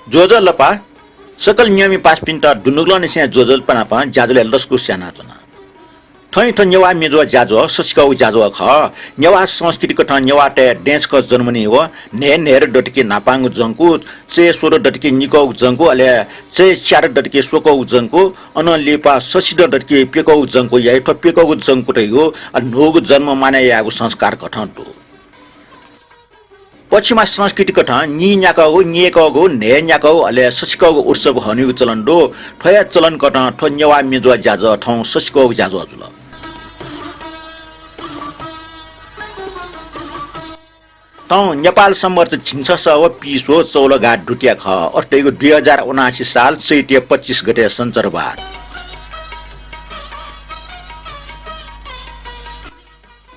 जोजल लपा सकल नियमी पास पिन्ट दुनुगलन से जोजल पनापा जाजुले लस्कु स्याना तना थै थ नेवा मेजो जाजो सस्कौ जाजो ख नेवा संस्कृतिको ठ नेवा टे डेन्स क जन्मनी हो ने नेर डटके नापाङ जंकु चे सोरो डटके निकौ जंकु अले चे चार डटके सोकौ जंकु अन लेपा ससिड डटके पेकौ जंकु याइ थ पेकौ जंकु रै हो नोग जन्म माने यागु संस्कार कठन्टु पश्चिमा संस्कृतिको ठ नि न्याकौ निएकौ ने न्याकौ अले ससिकौ उत्सव हनिउ चलन्दो ठया चलन कठ ठ नेवा मेजो जाजो ठौ ससिकौ जाजो जुल तौ नेपाल सम्मर्च छिन्छ व पिसो चौलघाट ढुटिया ख अस्टेको 2079 साल चैत्य 25 गते सञ्चरबार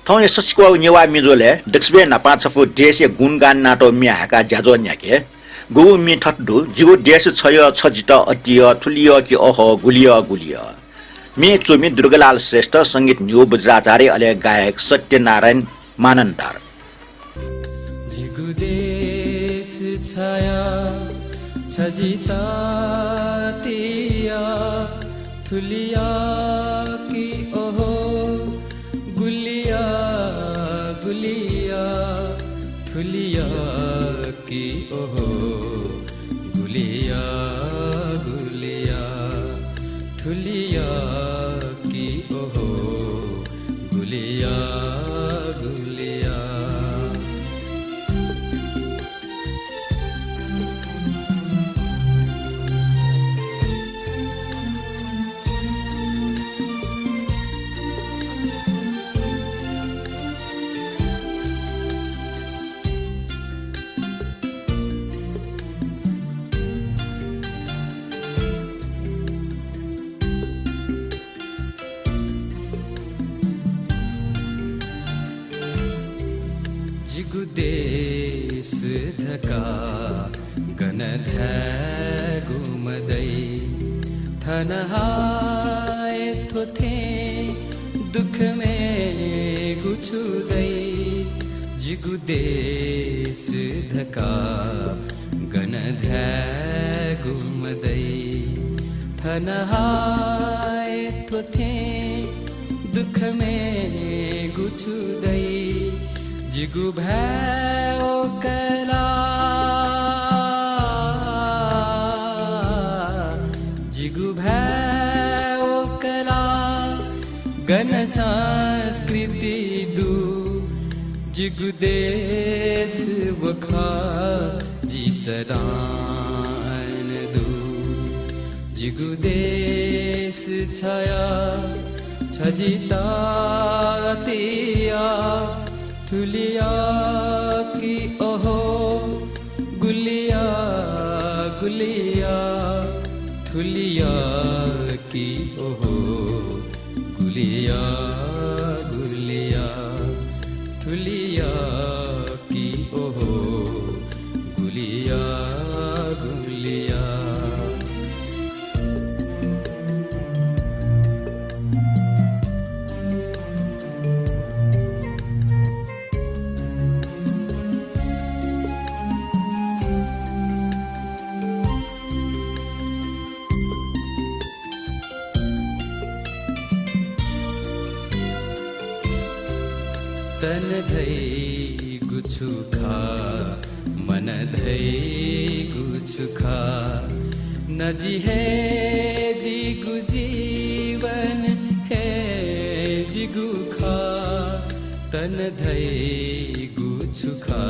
तौ यसको नेवा मिजोले दक्षबे नापाछफु देश गुणगान नाटो म्याका ज्याजो न्याके गु मि ठट्डु जिगो देश छय छजित अटिय थुलिय कि अह गुलिय गुलिय मे चोमी दुर्गालाल श्रेष्ठ संगीत न्यू बज्राचार्य अले गायक सत्यनारायण मानन्दार देश छाया छजिता तिया थुलिया की ओहो गुलिया गुलिया थुलिया की ओहो गुलिया गुलिया थुलिया की ओहो गुलिया गुलिया देश धका गनधै गुमदै थनहाय थोथे दुख में गुछुदै जिगु देश धका गनधै गुमदै थनहाय थोथे दुख में गुछुदै जिगु भैओ कला जिगु भैओ कला गण संस्कृति दु जिगु देश वखा जी सदान दु जिगु देश छया छजिता तिया थुलिया की ओहो गुलिया गुलिया थुलिया की ओहो गुलिया गुलिया थुलिया की ओहो गुलिया गुलिया तन धै गुछुखा मन धै गुछुखा नजी है जिगु जीवन है जिगु खा तन धै गुछुखा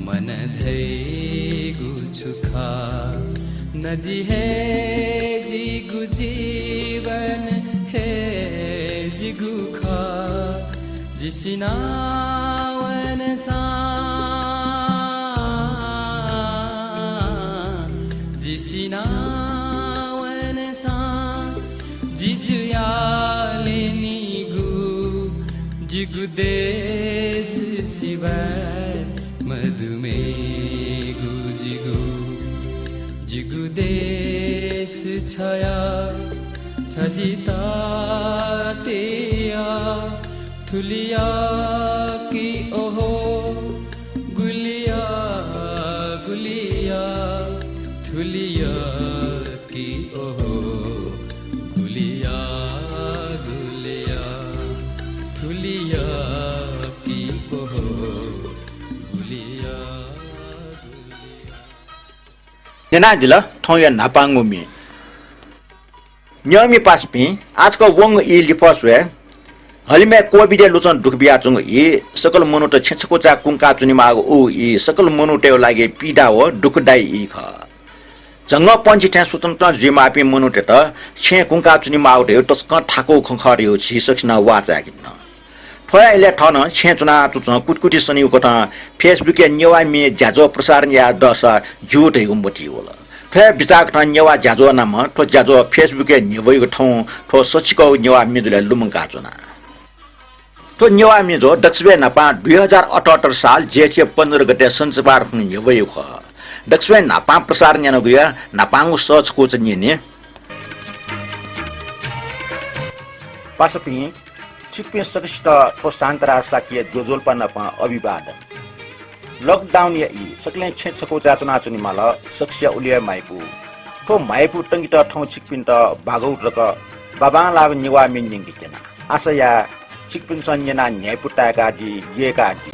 मन धै गुछुखा नजी है जिगु जीवन है जिगु खा जिसिनावन सा जिसिनावन सा जिजुयाले निगु जिगु देश शिवाय मधुमेगु जिगु जिगु देश छया छजिता तेया थुलिया की ओहो गुलिया गुलिया ठुलिया कि ओहो गुलिया गुलिया ठुलिया कि ओहो गुलिया नेना दिल थोया नापांगो मी न्यामी पासपी आजको वंग इ लिफसवे हलिमे कोबिडे लुचन दुखबिया चुंग इ सकल मनुट छेछको चा कुंका चुनि माग उ इ सकल मनुटे लागे पीडा हो दुखदाई इ ख जंग पंची ठ्या स्वतन्त्र जिमापी मनुटे त छे कुंका चुनि माउटे तस्क ठाको खखरियो छि सक्छना वाचा किन फया इले ठन छे चुना चुच कुटकुटी सनि उकता फेसबुक न्यवा मे ज्याजो प्रसारण या दस जुटे गुम्बटी होला फे बिचाक ठन न्यवा ज्याजो नाम ठो ज्याजो फेसबुक न्यवैको ठौ ठो सचिको न्यवा मिजुले लुमंका चुना तो न्यवा मिजो दक्षिण नापा 2078 साल जेठ 15 गते सञ्चबार न्यवै ख दक्षिण नापा प्रसारण यान गया नापांगु सच को चनिने पासपि चिकपे सकष्ट ठो शान्तरा साकिय जोजोल्पा नापा अभिवादन लकडाउन या इ सकले छे छको चाचना चुनि माल सक्ष्य उलिय माइपु ठो माइपु टंगित ठौ चिकपिन त बागौ रक बाबा लाग निवा मिन्निङ कितना आशया चिकपिन सन्यना न्यायपुटाका दि येका दि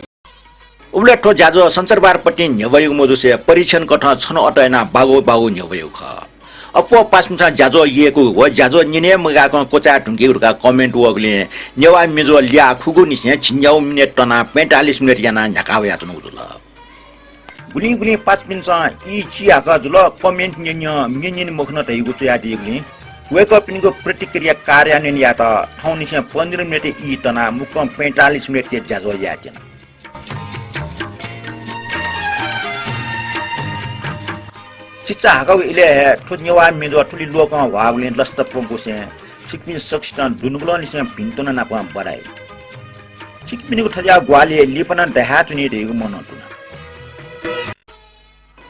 उबले ठो जाजो संसारबारपट्टि न्यवयु मोजुसे परीक्षण कठ छन अटयना बागौ बागौ न्यवयु ख अफो पासमुसा जाजो येको व जाजो निने मगाको कोचा ढुंगीहरुका कमेन्ट वगले न्यवा मिजो ल्या खुगु निसे छिन्याउ मिनेट तना 45 मिनेट याना झकाव यातनु जुल गुली गुली 5 मिनट इ चियाका जुल कमेन्ट न्यन्य मखन तैगु चया दिगले वेक अप निको प्रतिक्रिया कार्यान्वयन या त ठाउँ निसे 15 मिनेट इ तना मुकम 45 मिनेट जाजो यातेन चिचा हगाउ इले ठो न्यवा मिजो ठुली लोक वागले लस्त पोंको से चिकपिन सक्स्टन दुनुगलो निसे भिन्तन नापा बडाई चिकपिनको ठजा ग्वाले लिपन दहा चुनि देगु मनोतुना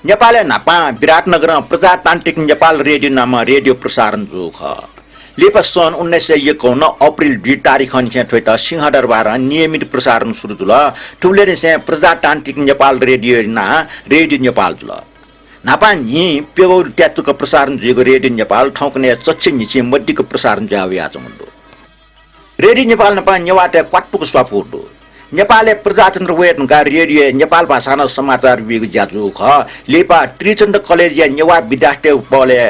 नेपाल नापा विराटनगर प्रजातान्त्रिक नेपाल रेडियो नाम रेडियो प्रसारण जो ख लिप सन् 1951 अप्रिल 2 तारिख निसे ठोइट सिंहदरबार नियमित प्रसारण सुरु जुल ठुले निसे प्रजातान्त्रिक नेपाल रेडियो ना रेडियो नेपाल जुल नापा नि पेगौ ट्यातुको प्रसारण जुएको रेडियो नेपाल ठाउँकने चच्चे निचे मड्डीको प्रसारण जाव्या चमुन्दो रेडियो नेपाल नापा नेवाटे क्वाटपुको स्वाफुडो नेपालले प्रजातन्त्र वेटका रेडियो नेपाल भाषा न समाचार विभाग ज्याजु ख लेपा त्रिचन्द्र कलेज या नेवा विद्यार्थी पले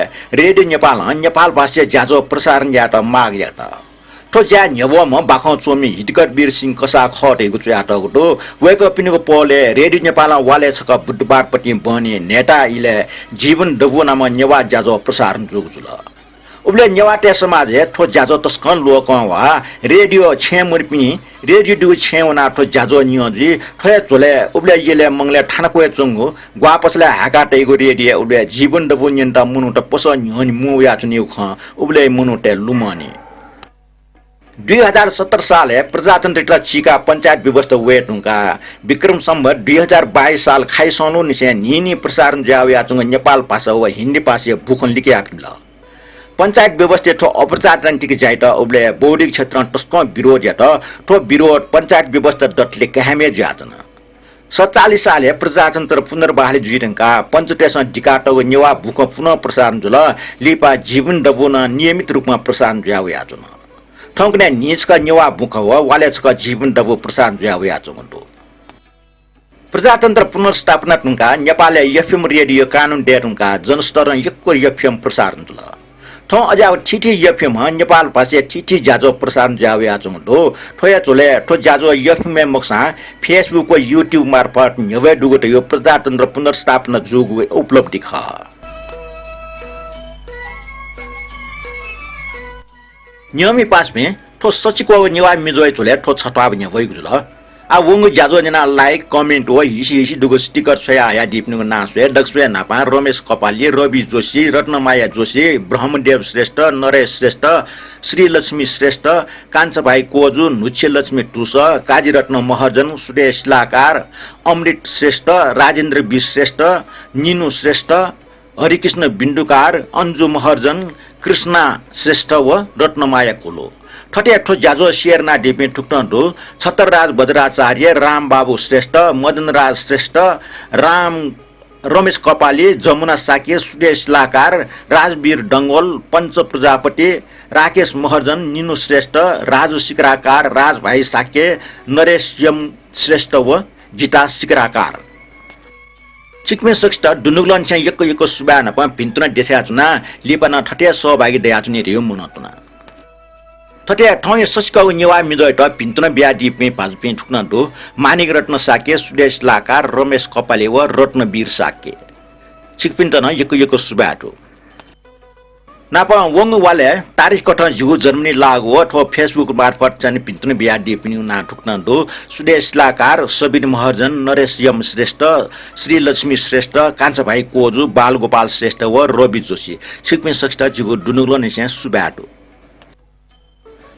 रेडियो नेपाल नेपाल भाषा ज्याजो प्रसारण यात माग यात ठो ज्या न्यवम बाखौ चोमी हिटकर वीर सिंह कसा खटेको च्याटको वेक पिनको पले रेडियो नेपाल वाले छक बुधबार पटि बने नेता इले जीवन डबु नाम नेवा ज्याजो प्रसारण जुगजुल उबले नेवाटे समाज ठो ज्याजो तस्कन लोक वा रेडियो छे मुरपि रेडियो दु छेवना ठो ज्याजो नियजी ठय चले उबले येले मंगले ठानको चंगु ग्वापसले हाका टेगो रेडियो उबले जीवन डबु निन्ता मुनुट पस न्यन मुया चनिउ ख उबले मुनुटे लुमनी 2070 साल प्रजातन्त्र चिका पंचायत व्यवस्था वेटुका विक्रम सम्वत 2022 साल खाइसनु निसे निनी प्रसारण जाव्या चंग नेपाल भाषा व हिन्दी भाषा भूखन लिके आकिमला पंचायत व्यवस्था ठो अप्रजातान्त्रिक जाइत उबले बौद्धिक क्षेत्र टस्क विरोध यात ठो विरोध पंचायत व्यवस्था डटले कहामे जातना 47 साल प्रजातन्त्र पुनर्बहाली जुइरंका पंचतेस डिकाटो नेवा भूख पुनः प्रसारण जुल लिपा जीवन डबुना नियमित रूपमा प्रसारण जाव्या जना ठौकने निजका नेवा भूख हो वालेचका जीवन डबु प्रसारण जाव्या चमन्दो प्रजातन्त्र पुनर्स्थापना टुंका नेपालले एफएम रेडियो कानुन डेटुंका जनस्तर यक्को एफएम प्रसारण जुल ठौ अझा ठिठी एफएम नेपाल भाषा ठिठी ज्याजो प्रसारण जाव्या चमन्दो ठोया चोले ठो ज्याजो एफएम मक्सा फेसबुक व युट्युब मार्फत नेवे दुगो यो प्रजातन्त्र पुनर्स्थापना जुग उपलब्धि ख नियमी पासमे ठो सचिको नेवा मिजोय चोले ठो छटाव ने भइ गुल आ वंग ज्याजो नेना लाइक कमेन्ट व हिसी दुगो स्टिकर छया या दिप्नुको नासवे दक्षवे नापा रमेश कपाली रवि जोशी रत्नमाया जोशी ब्रह्मदेव श्रेष्ठ नरेश श्रेष्ठ श्री लक्ष्मी श्रेष्ठ कान्छभाइ कोजु नुच्छे लक्ष्मी टुस काजीरत्न महर्जन सुरेश लाकार अमृत श्रेष्ठ राजेन्द्र बि श्रेष्ठ निनु श्रेष्ठ हरिकृष्ण बिन्दुकार अन्जु महर्जन कृष्णा श्रेष्ठ व रत्नमाया कोलो ठटे ठो ज्याजो शेरना डिपे ठुक्टन्डो छतरराज बज्राचार्य राम बाबु श्रेष्ठ मदनराज श्रेष्ठ राम रमेश कपाली, जमुना साके, सुदेश लाकार, राजवीर डङ्गोल, पञ्च प्रजापति, राकेश महर्जन, निनु श्रेष्ठ, राजु सिकराकार, राजभाइ साके, नरेश यम श्रेष्ठ व गीता सिकराकार चिकमे सक्ष्ट दुनुगलन छ यक्को सुबान प भिन्तुना देशाचुना लिपना ठट्या सहभागी दयाचुने रियो मुनतुना ठट्या ठौय सस्काउ नेवा मिजयट भिन्तुना ब्यादी पे पाजपे ठुक्न दो मानिक रत्न साके, सुदेश लाकार, रमेश कपाले व रत्नवीर साके चिकपिन्तन यक्को सुबाटो नापा वंग वाले तारिख कथा जिगु जर्मनी लागो अथवा फेसबुक मार्फत चाहिँ भिन्तुन ब्यादी पनि ना ठुक्न दो सुदेश लाकार, सबिन महर्जन, नरेश यम श्रेष्ठ, श्री लक्ष्मी श्रेष्ठ, कान्छभाइ कोजु, बालगोपाल श्रेष्ठ व रवि जोशी छिकमे सक्ष्ट जिगु दुनुगलो निसे सुबाटो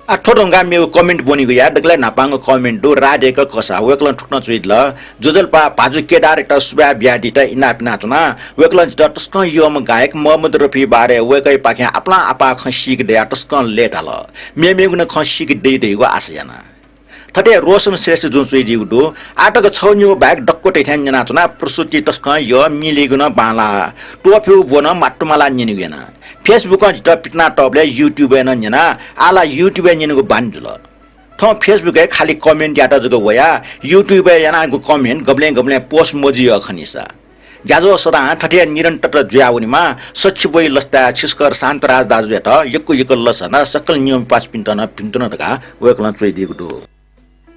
आठोडंगा मेरो कमेन्ट बनिगो या दगले नापाङ कमेन्ट दो राडेक कसा वेकलन ठुक्न चुइदल जोजलपा भाजु केदार त सुबा ब्याडी त इनापना चुना वेकलन त तस्क यम गायक मोहम्मद रफी बारे वेकै पाखे अपना आपा खसीक दे तस्क लेटाल मेमेगुन खसीक दे देगो आसयाना ठटे रोशन श्रेष्ठ जुन चुइ दिगु दो आटक छौन्यो ब्याग डक्को टेठ्यान जना चुना प्रस्तुति तस्क य मिलेगुन बाला टोफ्यु बोन माटुमाला निनिगेना फेसबुक जित पिटना टपले युट्युब न जना आला युट्युब निनुगु बान्जुल थ फेसबुक खाली कमेन्ट याटा जगो वया युट्युब यानागु कमेन्ट गब्ले पोस्ट मोजी अखनिसा जाजो सदा ठटे निरन्तर ज्याउनीमा सच्ची बोइ लस्ता छिस्कर शान्तराज दाजु एट यक्को लसना सकल नियम पास पिन्टन दगा वेकलन चोइ दिगु दो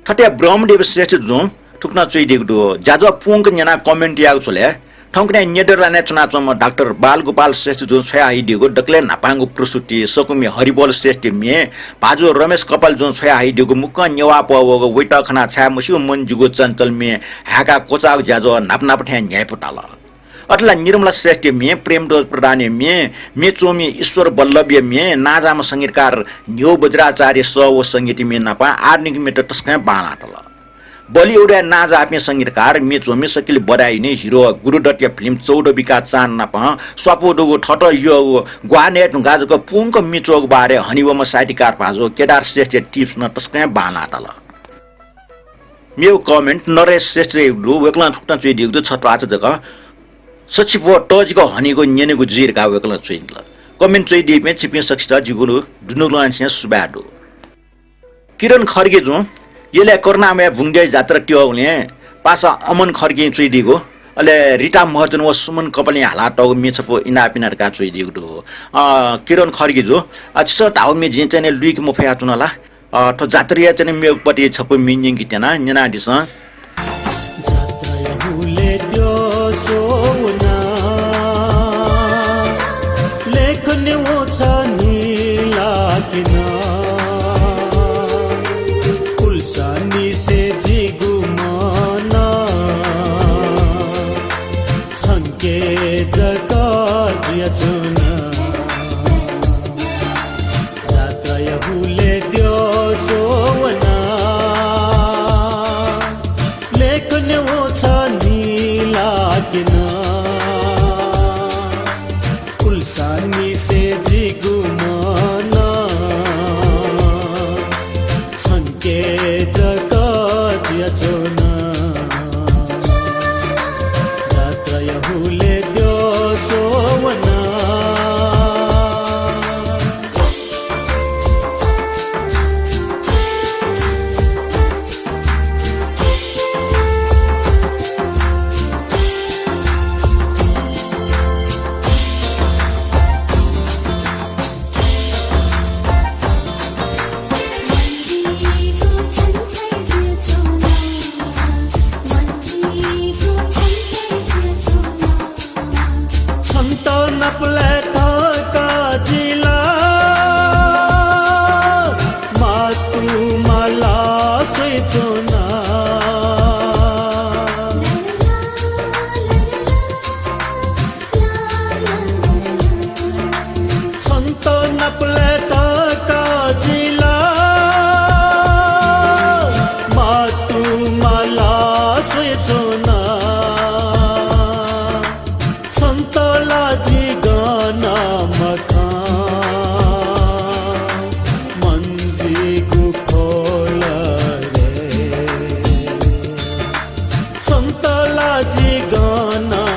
ठटे ब्रह्मदेव श्रेष्ठ जुन ठुक्न चोइ दिगु दो जाजो पुंक जना कमेन्ट यागु छोले ठौकने नेदरल्यान्ड चुनाचमा डाक्टर बालगोपाल श्रेष्ठ जुन छया आइदिगो डक्ले नापाङको प्रस्तुति सकुमी हरिबोल श्रेष्ठ मे भाजु रमेश कपाल जुन छया आइदिगो मुक्क नेवा पवगो वैटा खना छया मसु मनजुगो चञ्चल मे हाका कोचाग जाजो नापनाप ठ्या न्याय पटाल अटला निर्मला श्रेष्ठ मे प्रेमदोज प्रधान मे चोमी ईश्वर बल्लभ्य मे नाजाम संगीतकार न्यौ बज्राचार्य सव संगीत मे नापा आर्निक मेट तस्का बालाटल बलिउड नाज आपे संगीतकार मेचोमी सकिल बराइने हिरो गुरुदत्त फिल्म 14 विका चान नपा स्वापोडोगो ठट यो ग्वानेट गाजको पुंक मिचोक बारे हनिवम साइटिकार भाजो केदार श्रेष्ठ टिप्स न तस्कै बालाटल मेउ कमेन्ट नरेश श्रेष्ठ रु वेकला ठुक्न चुइ दिगु छ आज जग सचिव टजको हनिको नेनेको जिरका वेकला चुइल कमेन्ट चुइ दिपे चिपे सक्ष्ट जिगुरु दुनुलान से सुबाडो किरण खर्गे जो येले कोरोनामा भुङ्गे जात्रा त्यो हुने पासा अमन खर्गे चुइदिगो अले रिटा महर्जन व सुमन कपले हालाटो मेछफो इनापिनारका चुइदिगो दो किरण खर्गे जो छ ताउ मे जे चाहिँ लुइक म फ्याटुनला त जात्रिया चाहिँ मेपटी छपो मिनिङ कितना न्याना दिस जात्रा हुले त्यो सोना लेखने वो छ नीला किना सानी से जिगु माना छंके जगा जिया चुना जात्रा हुले दियो सोवना लेखन वो छ नीला किना कुलसानी से जिगु माना छंके जगा दिया चुना जात्रा हुले दियो सोवना संतला जी गाना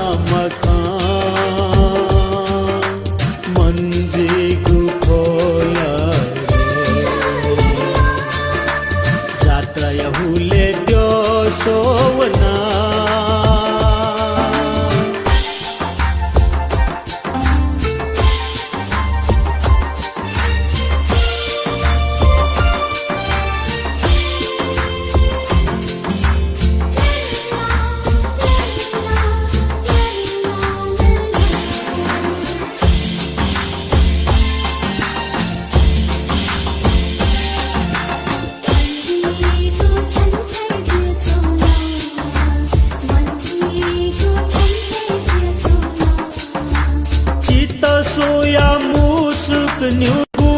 न्युगु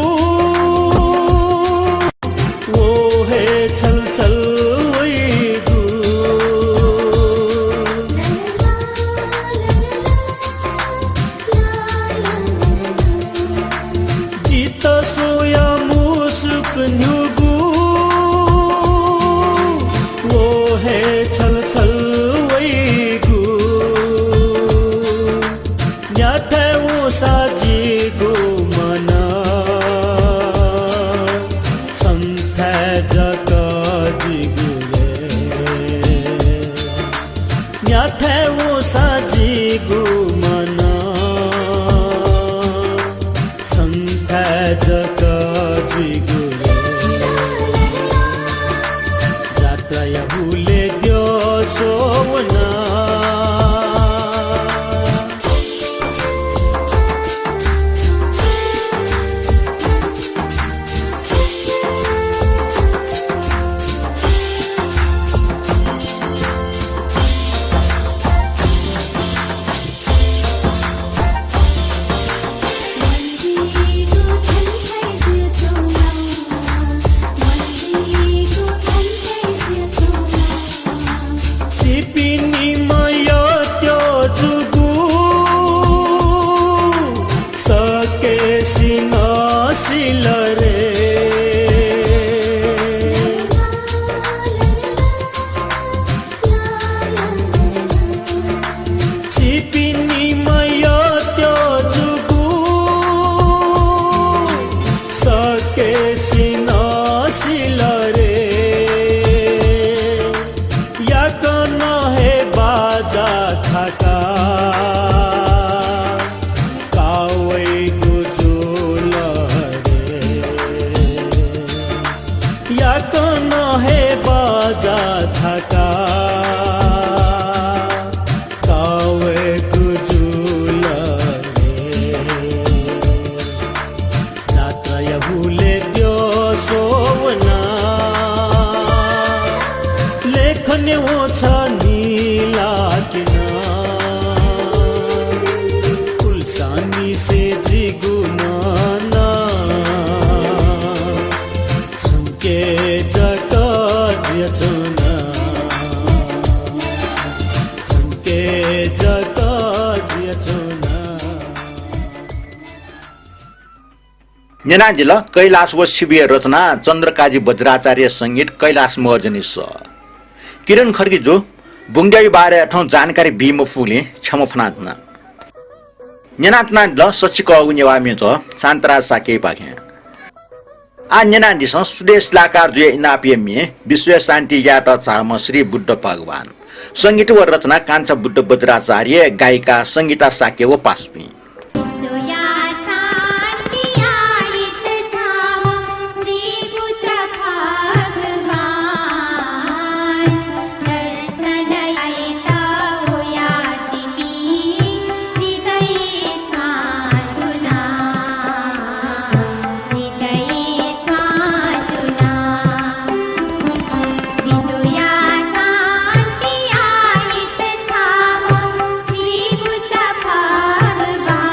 वो हे छल छल वैगु जित सोया मुसुक न्युगु वो हे छल छल वैगु न्याथे वो साजिगु मना संथे जग जिगुरे न्याथे वो साजिगु मना संथे जग जिगुरे जात्रा हुले द्यो सोवना सिपिनी मयो त्यो जुगु सके सिन सिलरे सिपिनी मयो त्यो जुगु सके सिन सिलरे याकन हे बाजा थाका कावै गुजुल रे याकन हे बाजा थाका कावै गुजुल रे जात्रा हुले त्यो सोवना लेखन वो छ नीला किना कुलसानी से जिगु माना छंके जग जियचना छंके जग जियचना नेनाजिल कैलाश व शिविर रचना चन्द्रकाजी वज्राचार्य सङ्गीत कैलाश महर्जनी स किरण खड्की जो बुङ्ग्याई बारे ठाउँ जानकारी बिम फुले क्षमफनात्न नेनातना ल सचिक नेवा मेच शान्तरा साके पाखे आ नेनादिस सुदेश लाकार जुए इनापियमे विश्व शान्ति यात चाम श्री बुद्ध भगवान सङ्गीत व रचना कान्छा बुद्ध वज्राचार्य गायिका सङ्गीता साके व पास्पी Bye.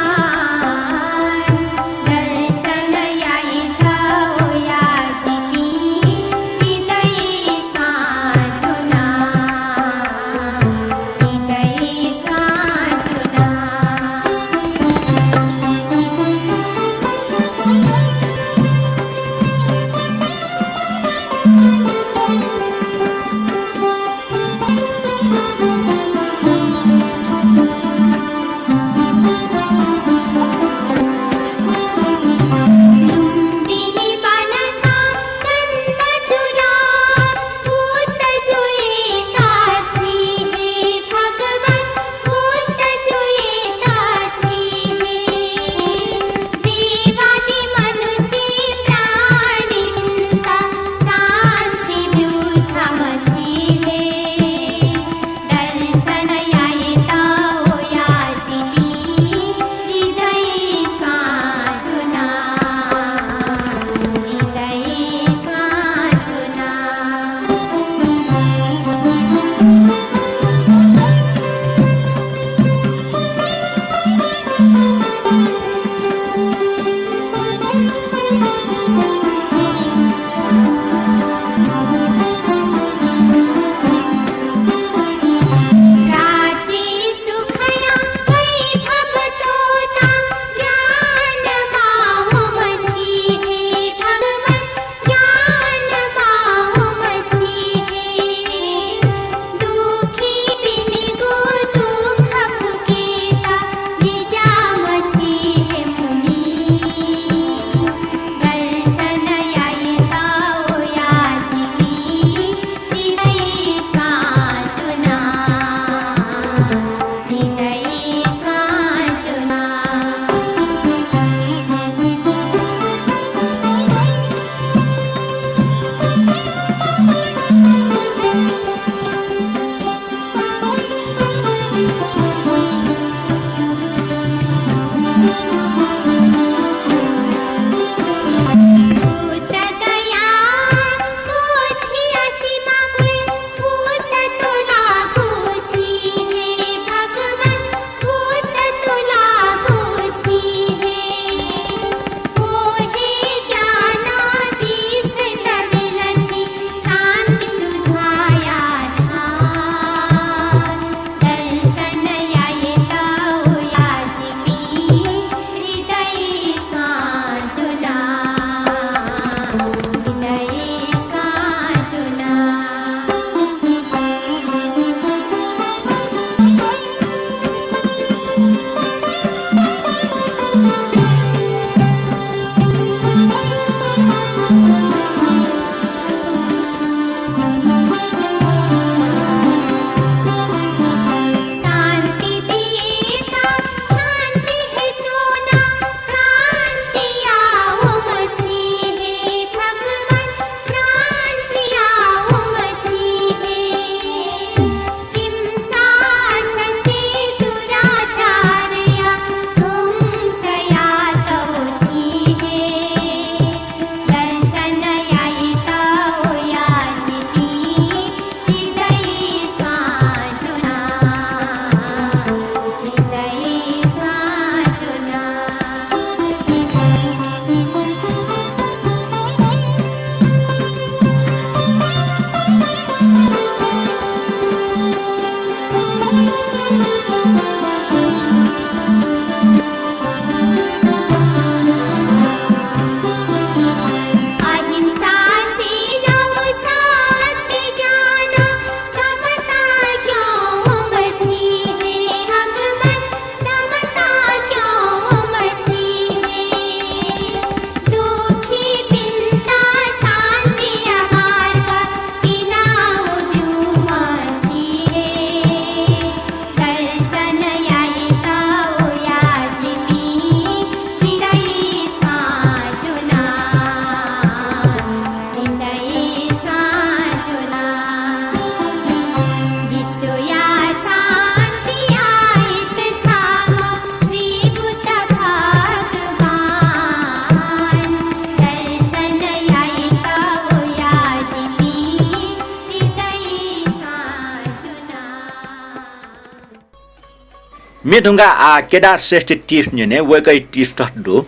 मेढुङ्गा आ केदार श्रेष्ठ टिप्स ने वेकै टिप्स ठड्डो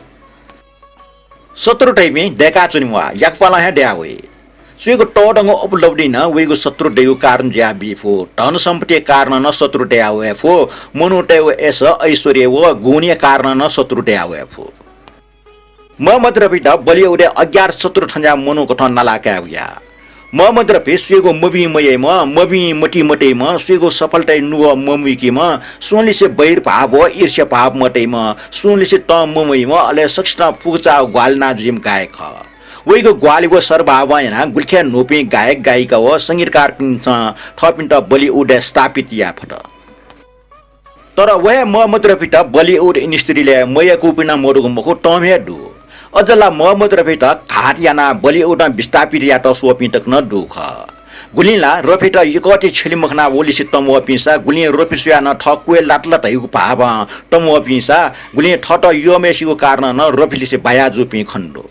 17 टाइमी डेका चुनिवा याकफाला हे ड्यावे सुइको टोडंग उपलब्धि न वेगो 17 डेगो कारण ज्या बिफो धन सम्पत्ति कारण न 17 ड्यावे फो मनुटेव एस ऐश्वर्य व गुणीय कारण न 17 ड्यावे फो मोहम्मद रफी द बलिउडे 11 17 ठन्जा मनु कठन नलाका या मोहम्मद रफी सुइको मबी मयेमा मबी मटी मटेमा सुइको सफलता नुव ममुकीमा सोलिसे बैर भाव ईर्ष्या भाव मटेमा सोलिसे त ममुईमा अले सक्ष्ण पुगचा ग्वालना जिम गायक वेगो ग्वालीको सर्भाव याना गुल्ख्या नोपी गायक गायिका व संगीतकार पिन्छ थपिन्ट बलिउड स्थापित या फट तर वे मोहम्मद रफी त बलिउड इंडस्ट्रीले मयको पिना मोडको मखो टमे दु अजला मोहम्मद रफी त घाट याना बलिउड विस्थापित या त सोपि तक न दुख गुलिला रफी त यकति छिलिमखना ओलिसि तमो पिसा गुलि रफिसुया न ठकुए लाटलट हिउ भाव तमो पिसा गुलि ठट योमेसिको कारण न रफिलिसे बायाजु पि खण्डो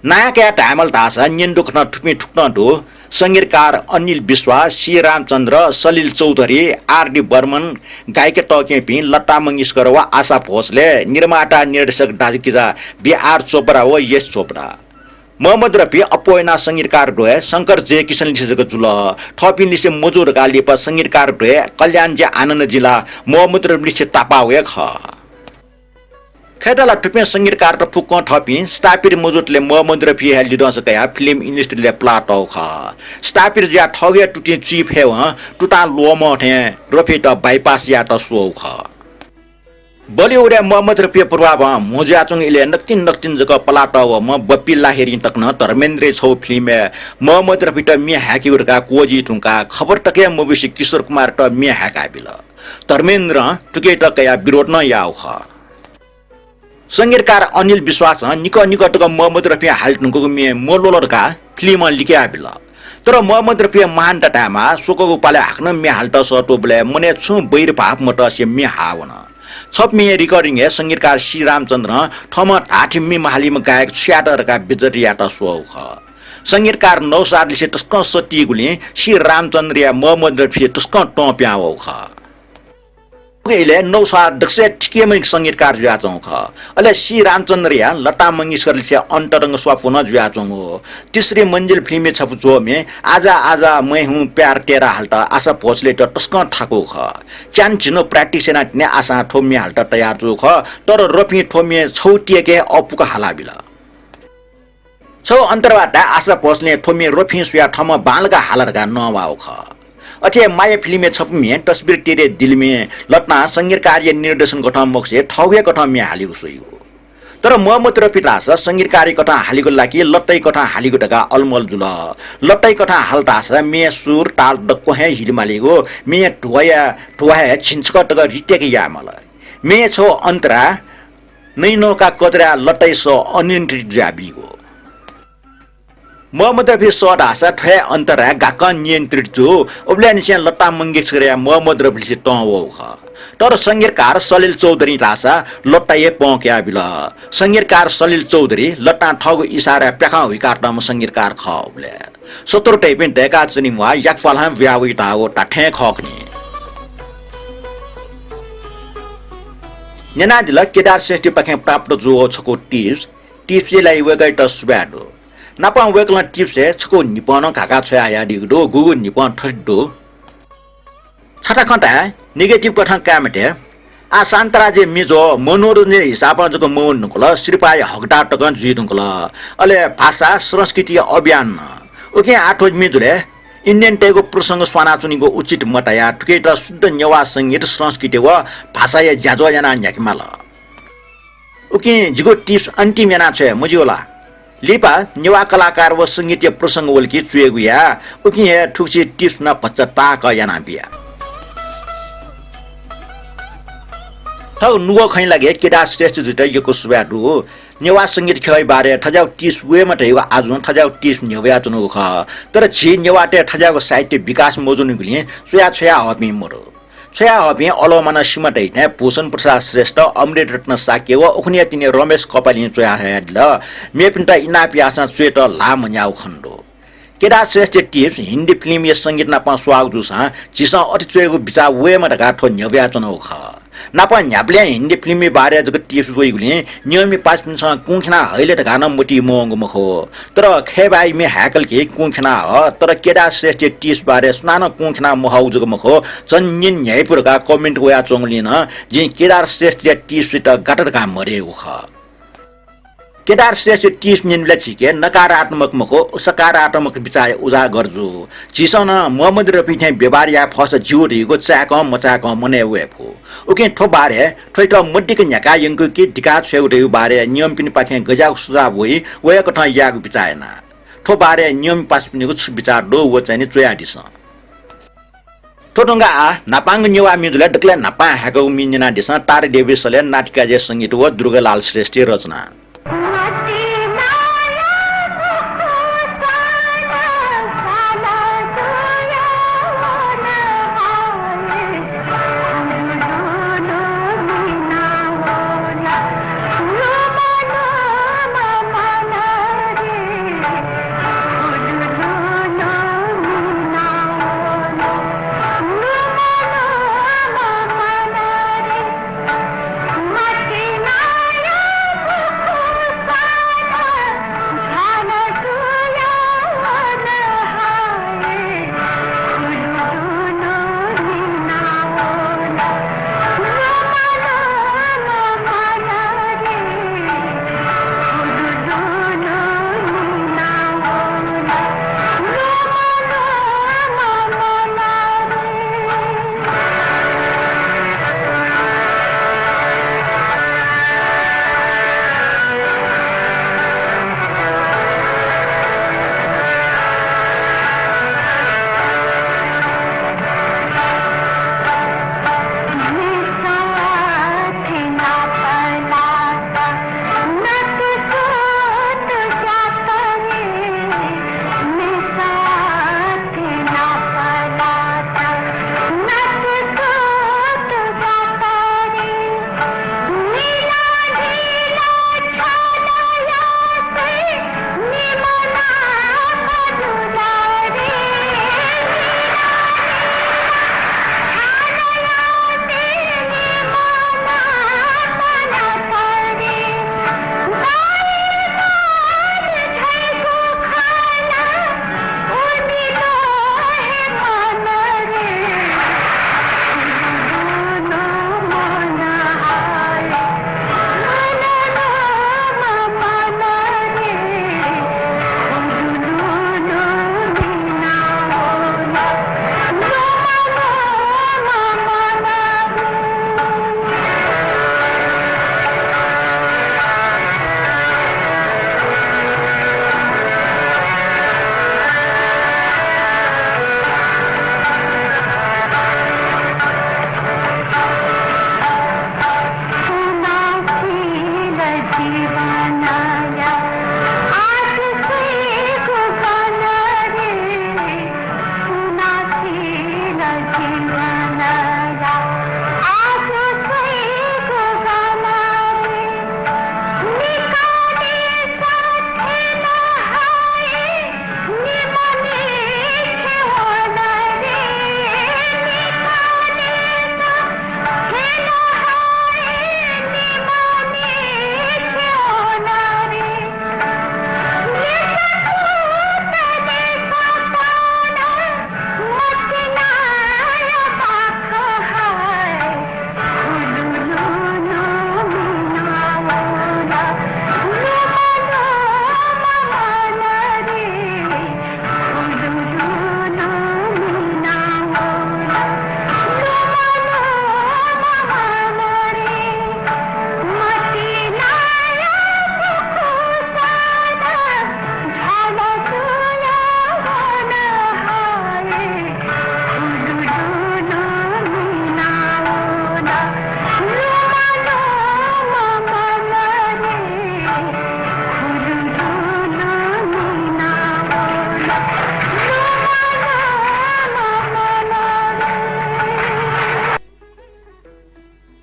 नायका टामल दासा न्यन्दुख न ठुपी ठुक्न दो संगीतकार अनिल विश्वास सी रामचन्द्र सलिल चौधरी आरडी बर्मन गायक टके पि लता मंगेशकर व आशा भोसले निर्माता निर्देशक दाजुकिजा बीआर चोपड़ा व यश चोपड़ा मोहम्मद रफी अपोयना संगीतकार डोए शंकर जय किशन लिसेको जुल थपिन लिसे मजुर गालिप संगीतकार डोए कल्याण जे आनन्द जिल्ला मोहम्मद रफी लिसे तापावे ख खेतला टुपे संगीतकार त फुक्क थपि स्थापित मजुटले मोहम्मद रफी हे लिडस कया फिल्म इंडस्ट्रीले प्लाटौ ख स्थापित ज्या ठगे टुटी चीफ हे व टुटा लोम थे रफी त बाइपास या त सो ख बलिउड मोहम्मद रफी प्रभाव मोजाचुङ इले नक्तिन जग प्लाटौ म बप्पी लाहेरी तक्न धर्मेन्द्र छौ फिल्म मोहम्मद रफी त मि ह्याकीउडका कोजी टुङका खबर तके मुबिसी किशोर कुमार त मि ह्याका बिल धर्मेन्द्र टुके त कया विरोध न याउ ख संगीतकार अनिल विश्वास निकटक मोहम्मद रफी हाल्टुङको मे मोलोलरका फिल्म लिख्या बिल तर मोहम्मद रफी महान टाटामा सोको पाले हाक्न मे हाल्ट सटोबले मने छु बैर भाप मट से मे हावन छप मे रिकर्डिङ हे संगीतकार श्री रामचन्द्र थम ठाठिम्मी महालिम गायक स्याटरका बिजटिया त सोख संगीतकार नौसादले से तस्क सती गुले श्री रामचन्द्र मोहम्मद रफी तस्क टप्याओ ख इले नौसा दक्ष ठिकेमै संगीतकार जुयाचौं ख अले श्री रामचन्द्र या लता मंगेशकर से अंतरंग स्वाफुन जुयाचौं हो तीसरी मंजिल फिल्म छप जो में आजा आजा मैं हूं प्यार तेरा हाल्ट आशा भोसले त टस्क ठाको ख च्यान जिनो प्र्याक्टिस ना ने आशा थोमे हाल्ट तयार जो ख तर रफी थोमे छौटिए के अपुका हाला बिल छौ अन्तरबाट आशा भोसले थोमे रफी सुया थम बालका हालरका नवाओ ख अथे माया फिल्म छपमे तस्बिर तेरे दिल में लतना संगीत कार्य निर्देशन गठन मक्से ठौगे कथा मे हालिको सोयो तर मोहम्मद रफी दास संगीत कार्य कथा हालिको लागि लट्टै कथा हालिको ढका अलमल जुल लट्टै कथा हालतास मे सुर ताल डक्को हे हिलमालेगो मे ठुया छिन्चक टक रिटेक यामल मे छो अन्तरा नैनोका कजरा लट्टै सो अनियन्त्रित जाबिगो मोहम्मद रफी सदासा ठे अन्तरा गाक नियन्त्रित जो ओब्ल्यानिसे लता मंगेशकर या मोहम्मद रफी से तवो ख तर संगीतकार सलिल चौधरी दासा लट्टाए पक्या बिल संगीतकार सलिल चौधरी लट्टा ठग इशारा प्याखा हुइकाटम संगीतकार ख ओब्ले 17 टाइपिन डेका चनि वा याकफाल व्यावि ताओ टाठे खक्ने नेना दिल केदार श्रेष्ठ पखे प्राप्त जो छको टिप्स लाई वेगै त सुबाडो नापा वेकला टिप्स है छको निपन काका छ आया दिगदो गुगु निपन ठड्डो छटा खन्टा नेगेटिभ कथा कामटे आ शान्तराजे मिजो मनोरञ्जन हिसाबमा जको मौन नकल श्रीपाय हगडा टकन जुइदुङकल अले भाषा संस्कृति अभियान ओके आठो मिजोले इंडियन टेगो प्रसंग स्वानाचुनीको उचित मटाया टुकेटा शुद्ध नेवा संगीत संस्कृति व भाषा या ज्याजो जना न्याकिमाल ओके जिगो टिप्स अन्तिम याना छ मुजिओला लिपा नेवा कलाकार व संगीत प्रसंग वलकी चुएगुया उकी हे ठुक्सी टिप्स न पचता क याना बिया थौ नुगो खै लागे केदा श्रेष्ठ जुटे यको सुबाडु नेवा संगीत खै बारे थजाउ टिप्स वे मटे आजु थजाउ टिप्स नेवा चुनु ख तर छि नेवाटे थजाको साहित्य विकास मोजुनु गुली सुया छया हपि मरो छया हपि अलमना सिमटै ने भूषण प्रसाद श्रेष्ठ अमृत रत्न साके व उखनिया तिने रमेश कपाली चया हेड ल मेपिन्टा इनापि आसा चेट ला मन्याउ खण्डो केदा श्रेष्ठ टिप्स हिन्दी फिल्म या संगीत ना पा स्वाग जुसा जिसा अति चेगु बिचा वे मटका ठो नेवा चुनु ख नापा न्याप्ले हिन्दी फिल्मी बारे जगत टिप्स गइगुले नियमी 5 मिनटसँग कुंखना हैले त गाना मोटी मोंग मखो तर खेबाई मे ह्याकल के कुंखना ह तर केडा श्रेष्ठ टिप्स बारे सुनान कुंखना मोहाउ जग मखो चन्निन न्यायपुरका कमेन्ट वया चोंगलिन जे केदार श्रेष्ठ टिप्स त गाटर काम मरे उख केदार श्रेष्ठ टिप्स निनले छिके नकारात्मक मखो सकारात्मक विचार उजागर जो चिसन मोहम्मद रफी थे बेबारिया फस जिउ रिगो चाक मचाक मने वेफो ओके ठो बारे ठोइट मड्डिक न्याका यंको के दिका छेउडे बारे नियम पिन पाखे गजाक सुझाव होई वया कथा याग विचायना ठो बारे नियम पास पिनको छु विचार दो व चाहिँ चोया दिस ठोटंगा नापांग न्युवा मिजुले डकले नापा हाको मिन्जना दिस तार देवीसले नाटिका जे संगीत व दुर्गालाल श्रेष्ठ रचना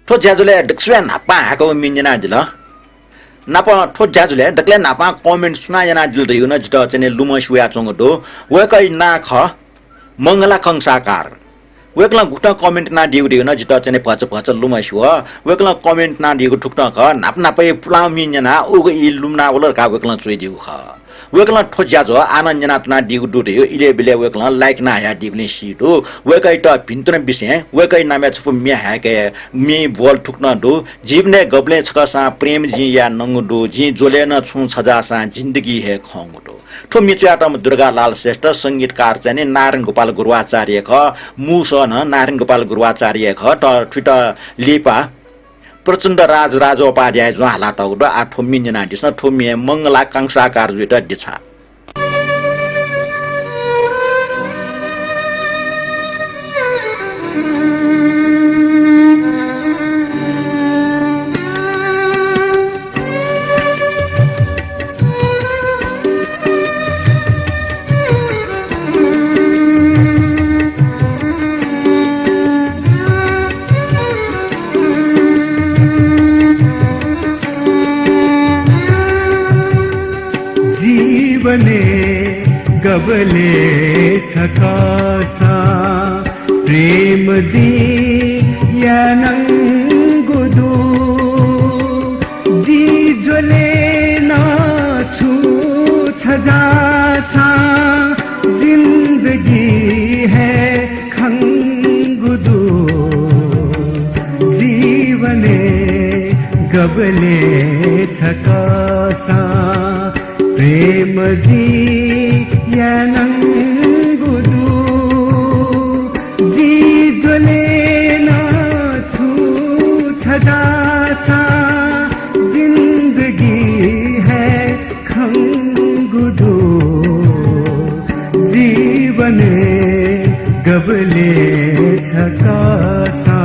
ठो ज्याजुले डक्सवे नापा हाको मिन्जना दिल नापा ठो ज्याजुले डक्ले नापा कमेन्ट सुना जना दिल दयु न जित चने लुमस वया चंग दो वकै ना ख मंगला कंसाकार वेकला गुटा कमेन्ट ना दिउ दिउ न जित चने पच पच लुमाइस हो वेकला कमेन्ट ना दिउ ठुक्न ख नापना पे पुला मिन्जना उग इ लुमना वलर का वेकला चुइ दिउ ख वेकला ठोज्या जो आनन्द जना दिउ दुटे इले बिले वेकला लाइक ना या दिउने सिटो वेकै त भिन्त्र विषय वेकै नामे छुप मे हाके मे बोल ठुक्न दु जीवने गबले छकसा प्रेम जी या नंगुडु जी जोले न छु छजासा जिन्दगी हे खंगुडु ठो मिचुयाटम दुर्गा लाल श्रेष्ठ संगीतकार चाहिँ नारायण गोपाल गुरुआचार्य ख मुस न नारायण गोपाल गुरुआचार्य ख त ठुट लेपा प्रचण्ड राजोपाध्याय जो हाला टगु आठो मिन्जना दिस ठोमिए मंगला कांसाकार जुट दिछा गबले छकासा प्रेम दी या नंगुदु दी जोले ना छु छजासा जिंदगी है खंगुदु जीवने गबले छकासा प्रेम दी या नंगुदु दी जोले ना छु छजासा जिंदगी है खंगुदु जीवने गबले छकासा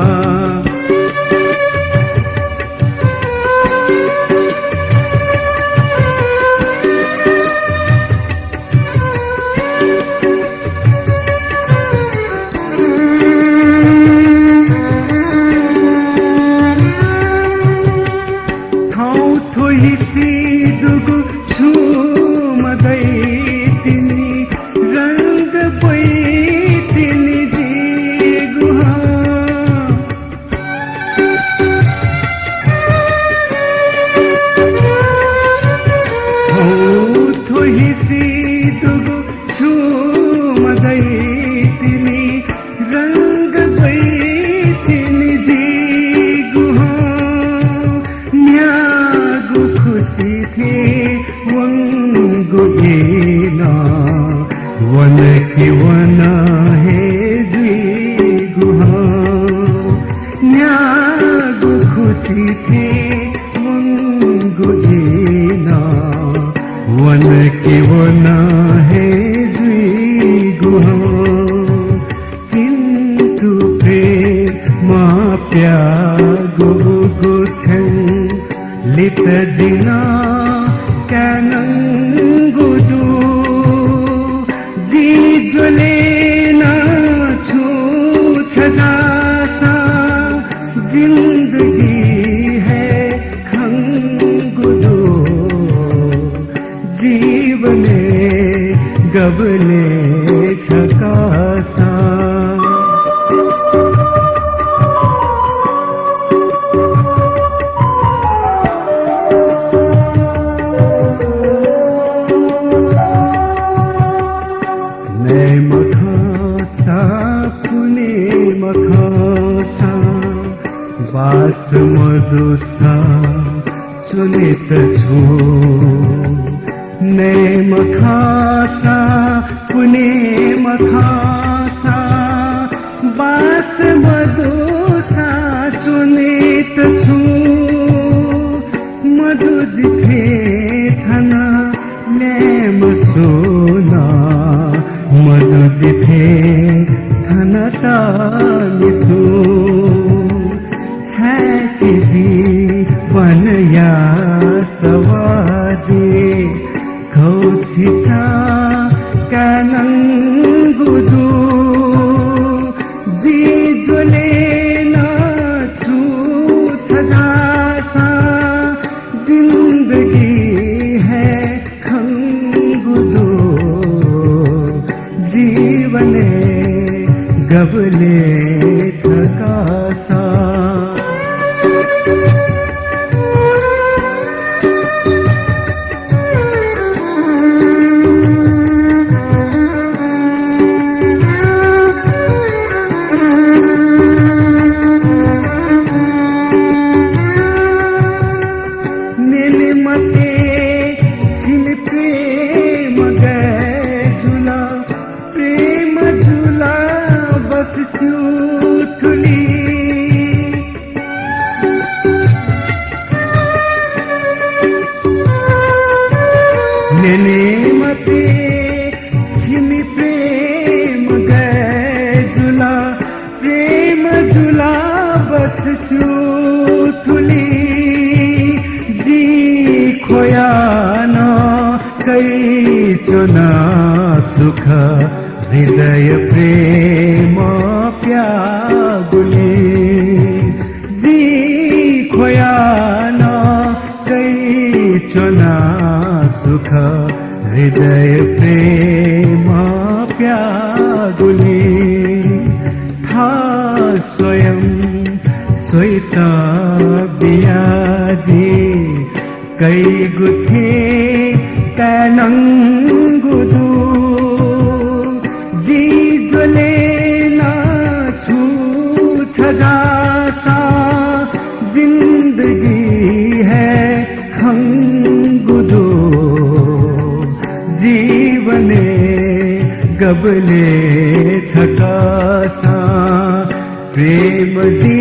गबले नेमते छिमी प्रेम गए जुला बसछु थुली जी खोया न कई चुना सुख हृदय प्रेम प्यागुली जी खोया न कई चुना सुख हृदय प्रेम प्यागुली था स्वयं सोईता बियाजी कई गुथे कैनंगुदू जी जोले ना छू छजासा जिंदगी है खंगुदू जीवने गबले छकासा प्रेम जी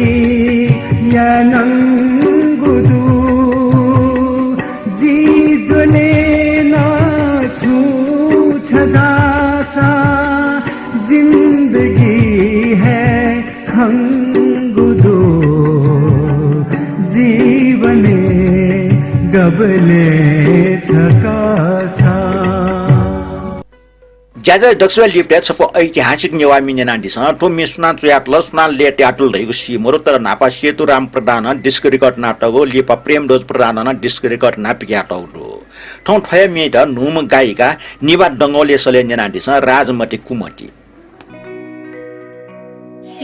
या नंगुदू जी जोले ना छू छजासा जिंदगी है खंगुदू जीवने गबले छकासा ज्याजा दक्षिण लिफ्ट सफो ऐतिहासिक नेवा मिनेना दिसन तो मिसुना चुयाटल सुना ले ट्याटुल रहेको सिमरो नापा सेतु राम प्रधान डिस्क रेकर्ड नाटको लिपा प्रेम डोज प्रधान डिस्क रेकर्ड नापिका टौडो ठौ ठय मेड नुम गायिका निवा डंगोले सले नेना दिसन राजमती कुमती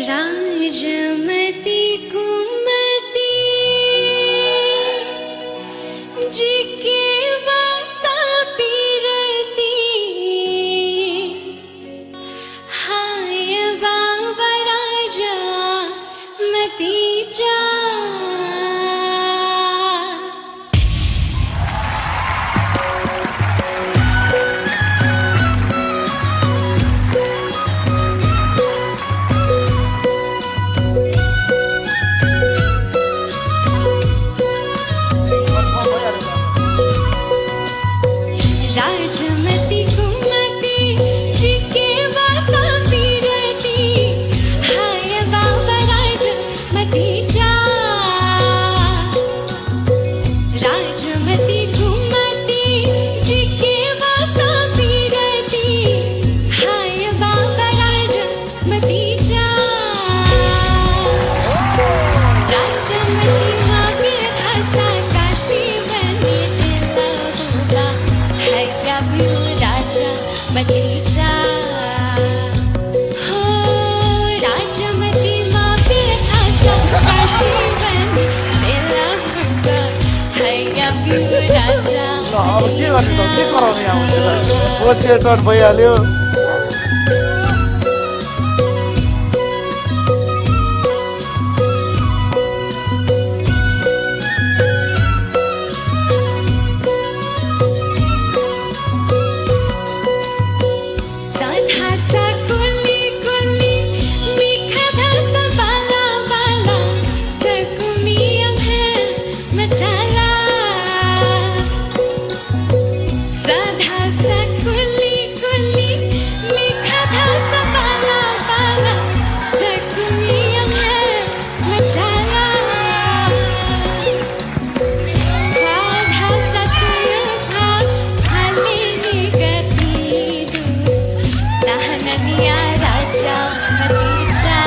राजमती कुमती जिके वास्ता पीरती हाय बाबा राजा मती जा राजमती कुमती जिके वासा पीरती हाय बाबा राजमती जा राजमती कुमती जिके वासा पीरती हाय बाबा राजमती जा राजमती मागे खासा काशी बनी दिला हैया भी राजा मती जा हो राजमती माँ पे खासा काशी बनी दिला मुंगा हैया भी राजा के गराउने आउँछ पछि टन भइहाल्यो साधा सा कुली कुली मीठा धासा बाला बाला सकुमियम है मचाला साधा सा कुली कुली मीठा धासा बाला बाला सकुमियम है मचाला बाधा सतुय था खाली निगती दू दहननिया राजा मती जा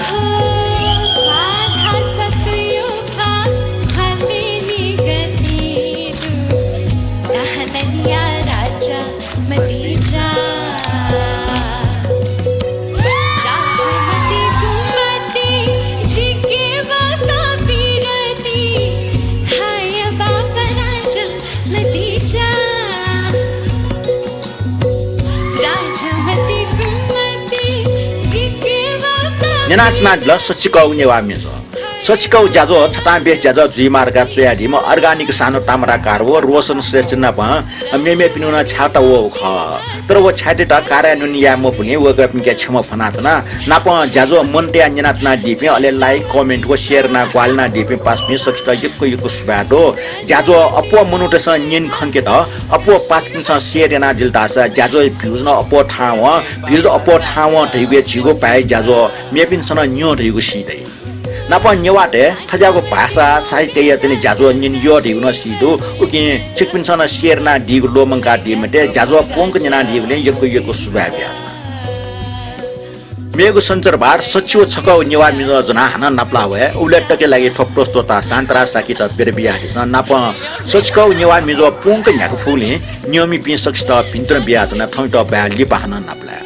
हो बाधा सतुय था खाली निगती दू दहननिया राजा मती जा राजमती कुमती जिके वासा पीरती हाय बाबा राजा मती जा राजमती कुमती जिके वासा नेना चना ल सचिका नेवा मेजो सचिकाउ जाजो छता बेस जाजो जुइ मार्गा चुयादि म अर्गानिक सानो टामरा कारवो रोशन श्रेष्ठ न प मेमे पिनुना छाता वो ख तर वो छाते त कार्यान्वयन या म पुने वो गप के छम फनातना नाप जाजो मनते अन्यनात ना दिपे अले लाइक कमेन्ट को शेयर ना क्वालना दिपे पास में सचित यको सुबाडो जाजो अपो मनुटेस निन खंके त अपो पास पिन शेयर ना दिलता स जाजो भ्यूज न अपो ठाव भ्यूज अपो ठाव ढैबे छिगो पाए जाजो मेपिन सन न्यो ढैगो सिदै नाप नेवाटे थजाको भाषा साहित्य या चाहिँ जाजो निन यो ढिउन सिदो उकि चिकपिनसन शेयर ना दिगो लोमंका दिमटे जाजो पोंक जना दिगले यको सुभाव्या मेगो संचार बार सचिव छकाउ नेवा मिनो जना हना नपला भए उलेटके लागि थप प्रस्तुता शान्तरा साकी त बेरबिया हिस नाप सचिकाउ नेवा मिनो पोंक न्याको फुले नियमी पिन सक्छ त पिन्त्र बिया जना थौट बा लिपा हना नपला